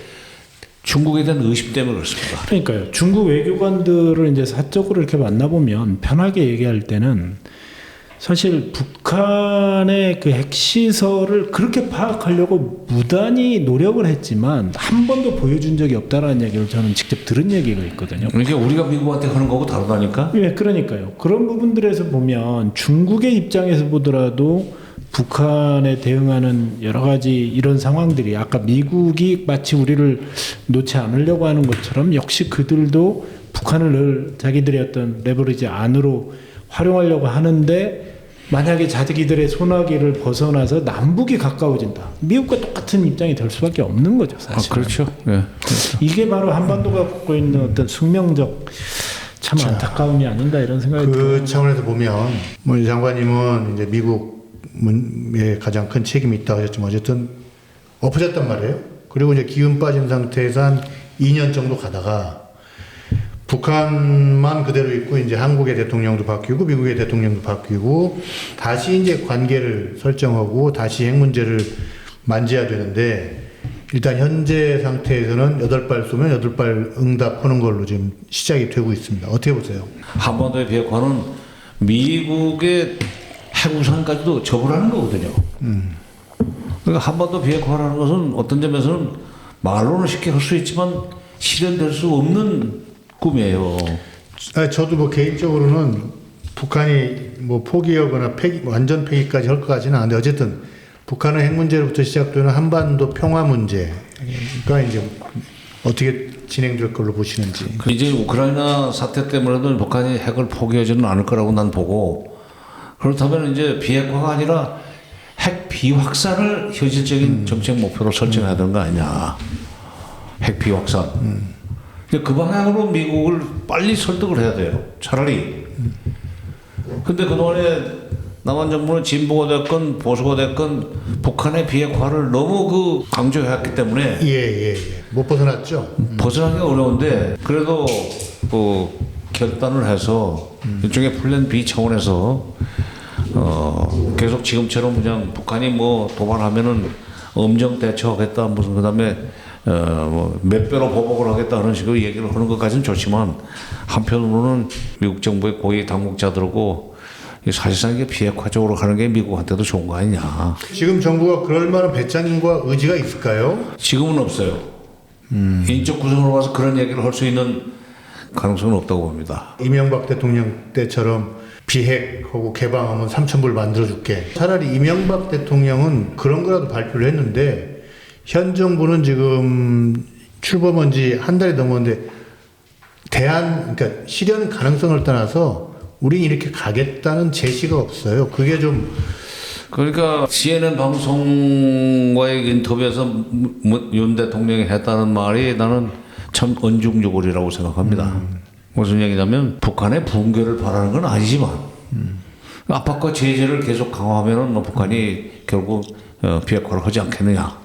중국에 대한 의심 때문에 그렇습니다.
그러니까요. 중국 외교관들을 이제 사적으로 이렇게 만나보면 편하게 얘기할 때는 사실 북한의 그 핵시설을 그렇게 파악하려고 무단히 노력을 했지만 한 번도 보여준 적이 없다라는 얘기를 저는 직접 들은 얘기가 있거든요.
그러니까 우리가 미국한테 하는 거고 다르다니까?
예, 그러니까요. 그런 부분들에서 보면 중국의 입장에서 보더라도 북한에 대응하는 여러 가지 이런 상황들이 아까 미국이 마치 우리를 놓지 않으려고 하는 것처럼 역시 그들도 북한을 늘 자기들의 어떤 레버리지 안으로 활용하려고 하는데 만약에 자기들의 소나기를 벗어나서 남북이 가까워진다. 미국과 똑같은 입장이 될 수밖에 없는 거죠, 사실.
그렇죠. 네.
이게 바로 한반도가 갖고 있는 어떤 숙명적 참 안타까움이 아닌가 이런 생각이 들어요.
그 차원에서 보면 뭐 장관님은 이제 미국에 가장 큰 책임이 있다고 하셨지만 어쨌든 엎어졌단 말이에요. 그리고 이제 기운 빠진 상태에서 한 2년 정도 가다가 북한만 그대로 있고 이제 한국의 대통령도 바뀌고 미국의 대통령도 바뀌고 다시 이제 관계를 설정하고 다시 핵 문제를 만져야 되는데 일단 현재 상태에서는 8발 쏘면 8발 응답하는 걸로 지금 시작이 되고 있습니다. 어떻게 보세요?
한반도의 비핵화는 미국의 핵우산까지도 접으라는 거거든요. 그러니까 한반도 비핵화라는 것은 어떤 점에서는 말로는 쉽게 할 수 있지만 실현될 수 없는 꿈이에요.
저도 뭐 개인적으로는 북한이 뭐 포기하거나 완전 폐기까지 할 것 같지는 않은데 어쨌든 북한은 핵 문제로부터 시작되는 한반도 평화 문제가 이제 어떻게 진행될 걸로 보시는지.
이제 우크라이나 사태 때문에도 북한이 핵을 포기하지는 않을 거라고 난 보고 그렇다면 이제 비핵화가 아니라 핵 비확산을 현실적인 정책 목표로 설정해야 되는 거 아니냐. 핵 비확산. 그 방향으로 미국을 빨리 설득을 해야 돼요. 차라리. 근데 그동안에 남한 정부는 진보가 됐건 보수가 됐건 북한의 비핵화를 너무 강조해왔기 때문에
예. 못 벗어났죠.
벗어나기가 어려운데 그래도 결단을 해서 일종의 플랜 B 차원에서 계속 지금처럼 그냥 북한이 뭐 도발하면은 엄정 대처하겠다 무슨 그다음에 몇 배로 보복을 하겠다는 식으로 얘기를 하는 것까지는 좋지만 한편으로는 미국 정부의 고위 당국자들하고 사실상 이게 비핵화적으로 가는 게 미국한테도 좋은 거 아니냐.
지금 정부가 그럴 만한 배짱과 의지가 있을까요?
지금은 없어요. 인적 구성으로 봐서 그런 얘기를 할 수 있는 가능성은 없다고 봅니다.
이명박 대통령 때처럼 비핵하고 개방하면 3,000불 만들어줄게. 차라리 이명박 대통령은 그런 거라도 발표를 했는데 현 정부는 지금 출범한 지 한 달이 넘었는데 그러니까 실현 가능성을 떠나서 우린 이렇게 가겠다는 제시가 없어요. 그게 좀
그러니까 CNN 방송과의 인터뷰에서 윤 대통령이 했다는 말이 나는 참 언중저골이라고 생각합니다. 무슨 얘기냐면 북한의 붕괴를 바라는 건 아니지만 압박과 제재를 계속 강화하면 뭐 북한이 결국 비핵화를 하지 않겠느냐.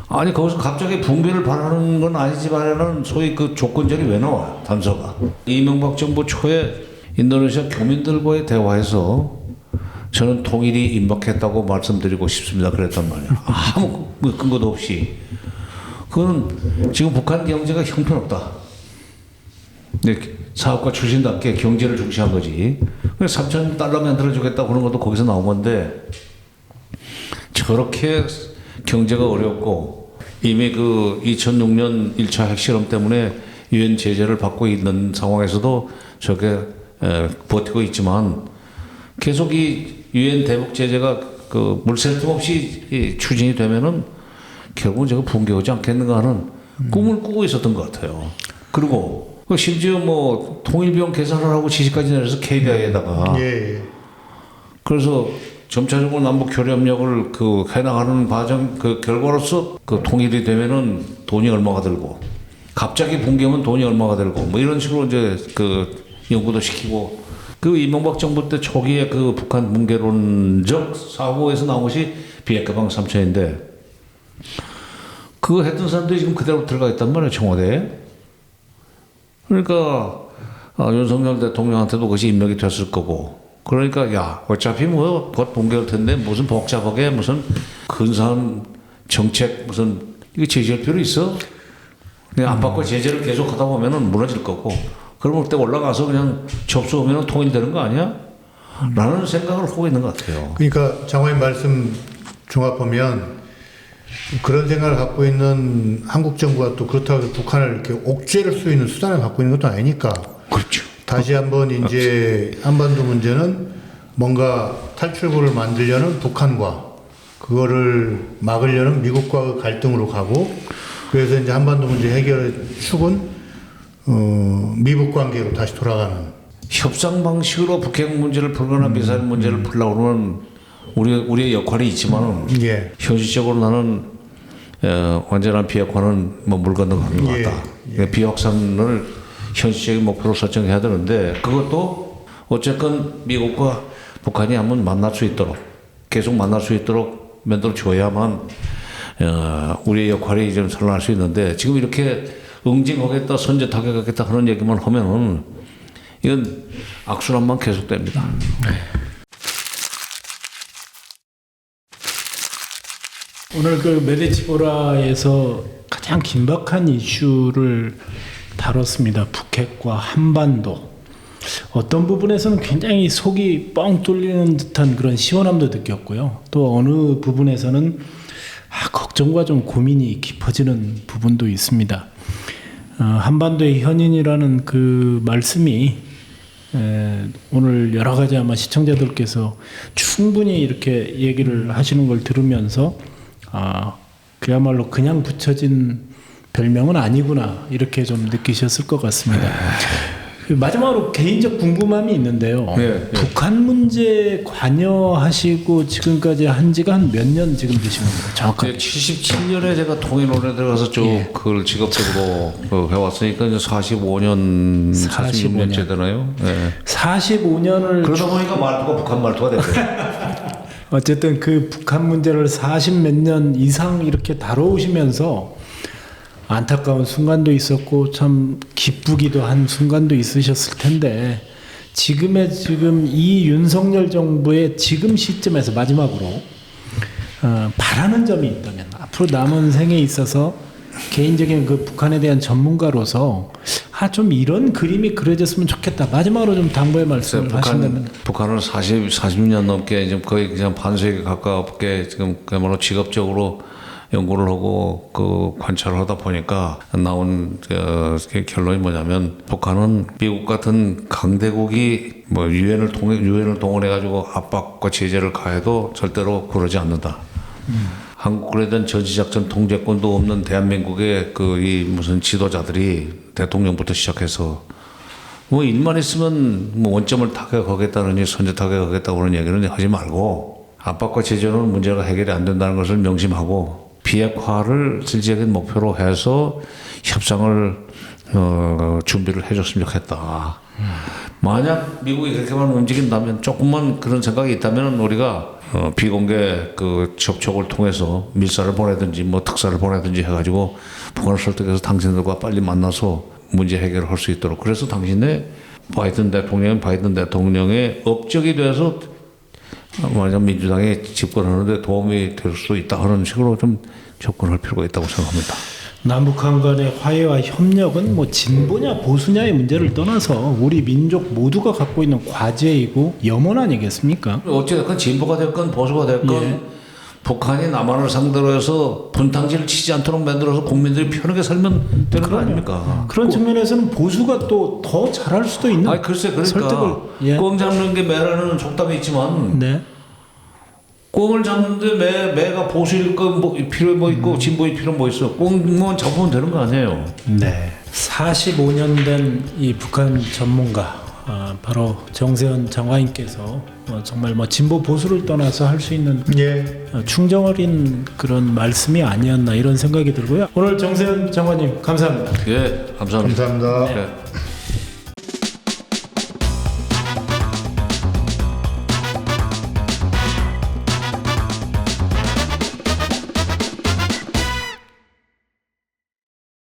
아니 거기서 갑자기 붕괴를 바라는 건 아니지만은 소위 그 조건절이 왜 나와 단서가. 이명박 정부 초에 인도네시아 교민들과의 대화에서 저는 통일이 임박했다고 말씀드리고 싶습니다. 그랬단 말이야. 아무 근거도 없이. 그거는 지금 북한 경제가 형편없다. 네, 사업가 출신답게 경제를 중시한 거지. 그래서 3,000달러 만들어주겠다고 하는 것도 거기서 나온 건데 저렇게 경제가 어렵고 이미 그 2006년 1차 핵실험 때문에 유엔 제재를 받고 있는 상황에서도 저게 버티고 있지만 계속 이 유엔 대북 제재가 그 물샐 틈 없이 추진이 되면은 결국은 저거 붕괴하지 않겠는가 하는 꿈을 꾸고 있었던 것 같아요. 그리고 심지어 뭐 통일비용 계산을 하고 지시까지 내려서 KBI에다가
예.
그래서 점차적으로 남북 교류협력을 그 해나가는 과정 그 결과로서 그 통일이 되면은 돈이 얼마가 들고 갑자기 붕괴하면 돈이 얼마가 들고 뭐 이런 식으로 이제 그 연구도 시키고 그 이명박 정부 때 초기에 그 북한 붕괴론적 사고에서 나온 것이 비핵화방 3천인데 그거 했던 사람들이 지금 그대로 들어가 있단 말이에요 청와대에. 그러니까 윤석열 대통령한테도 그것이 입력이 됐을 거고 그러니까 야 어차피 뭐 곧 붕괴할 텐데 무슨 복잡하게 무슨 근사한 정책 무슨 이거 제시할 필요 있어? 그냥 압박과 제재를 계속 하다 보면은 무너질 거고 그러면 그때 올라가서 그냥 접수하면 통일되는 거 아니야? 라는 생각을 하고 있는 것 같아요.
그러니까 장관님 말씀 종합하면 그런 생각을 갖고 있는 한국 정부가 또 그렇다고 해서 북한을 이렇게 옥죄를 수 있는 수단을 갖고 있는 것도 아니니까.
그렇죠.
다시 한번 이제 한반도 문제는 뭔가 탈출구를 만들려는 북한과 그거를 막으려는 미국과의 갈등으로 가고 그래서 이제 한반도 문제 해결의 축은 미북 관계로 다시 돌아가는.
협상 방식으로 북핵 문제를 풀거나 미사일 문제를 풀려고 그러면 우리의 역할이 있지만은
예.
현실적으로 나는 완전한 비핵화는 뭐 물 건너가는 것 같다. 비확산을 현실적인 목표로 설정해야 되는데 그것도 어쨌건 미국과 북한이 한번 만날 수 있도록 계속 만날 수 있도록 만들어 줘야만 우리의 역할이 좀 살아날 수 있는데 지금 이렇게 응징하겠다 선제 타격하겠다 하는 얘기만 하면은 이건 악순환만 계속됩니다.
오늘 그 메디치보라에서 가장 긴박한 이슈를 다뤘습니다. 북핵과 한반도. 어떤 부분에서는 굉장히 속이 뻥 뚫리는 듯한 그런 시원함도 느꼈고요. 또 어느 부분에서는 걱정과 좀 고민이 깊어지는 부분도 있습니다. 한반도의 현인이라는 그 말씀이 오늘 여러 가지 아마 시청자들께서 충분히 이렇게 얘기를 하시는 걸 들으면서 그야말로 그냥 붙여진 별명은 아니구나 이렇게 좀 느끼셨을 것 같습니다. 마지막으로 개인적 궁금함이 있는데요. 북한 문제에 관여하시고 지금까지 한 지가 한 몇 년 지금 되신 겁니까? 정확하게.
77년에 제가 통일원에 들어가서 쭉 그걸 직업적으로 해왔으니까 이제 45년, 46년째 되나요?
45년을
그러다 보니까 말투가 북한 말투가 됐어요.
어쨌든 그 북한 문제를 40 몇 년 이상 이렇게 다뤄오시면서 안타까운 순간도 있었고 참 기쁘기도 한 순간도 있으셨을 텐데 지금 이 윤석열 정부의 지금 시점에서 마지막으로 바라는 점이 있다면 앞으로 남은 생에 있어서 개인적인 그 북한에 대한 전문가로서 좀 이런 그림이 그려졌으면 좋겠다. 마지막으로 좀 당부의 말씀을 하신다면.
북한을 40년 넘게 지금 거의 그냥 반세기 가깝게 지금 그야말로 직업적으로 연구를 하고 그 관찰을 하다 보니까 나온 결론이 뭐냐면 북한은 미국 같은 강대국이 뭐 유엔을 동원해 가지고 압박과 제재를 가해도 절대로 그러지 않는다. 한국에 대한 전시작전 통제권도 없는 대한민국의 이 무슨 지도자들이 대통령부터 시작해서 뭐 일만 있으면 뭐 원점을 타격하겠다느니 선제 타격하겠다고 그런 얘기는 하지 말고 압박과 제재로는 문제가 해결이 안 된다는 것을 명심하고 비핵화를 실질적인 목표로 해서 협상을 준비를 해줬으면 좋겠다. 만약 미국이 그렇게만 움직인다면 조금만 그런 생각이 있다면 우리가 비공개 그 접촉을 통해서 밀사를 보내든지 뭐 특사를 보내든지 해가지고 북한을 설득해서 당신들과 빨리 만나서 문제 해결을 할 수 있도록 그래서 당신의 바이든 대통령의 업적이 돼서 만약 민주당이 집권하는데 도움이 될 수 있다 하는 식으로 좀 접근할 필요가 있다고 생각합니다.
남북한 간의 화해와 협력은 뭐 진보냐 보수냐의 문제를 떠나서 우리 민족 모두가 갖고 있는 과제이고 염원 아니겠습니까?
어찌됐건 진보가 됐건 보수가 됐건 북한이 남한을 상대로 해서 분탕질을 치지 않도록 만들어서 국민들이 편하게 살면 되는 거 아닙니까?
그런 측면에서는 보수가 또 더 잘할 수도 있는
글쎄 그러니까
설득을
꽁 잡는 게 매라는 속담이 있지만
네.
꽁을 잡는데 매가 보수일 거 뭐 필요 뭐 있고 진보일 필요 뭐 있어. 꽁만 잡으면 되는 거 아니에요.
네. 45년 된 이 북한 전문가 바로 정세현 장관님께서 정말 뭐 진보 보수를 떠나서 할 수 있는 충정 어린 그런 말씀이 아니었나 이런 생각이 들고요. 오늘 정세현 장관님 감사합니다.
예, 감사합니다.
감사합니다.
네.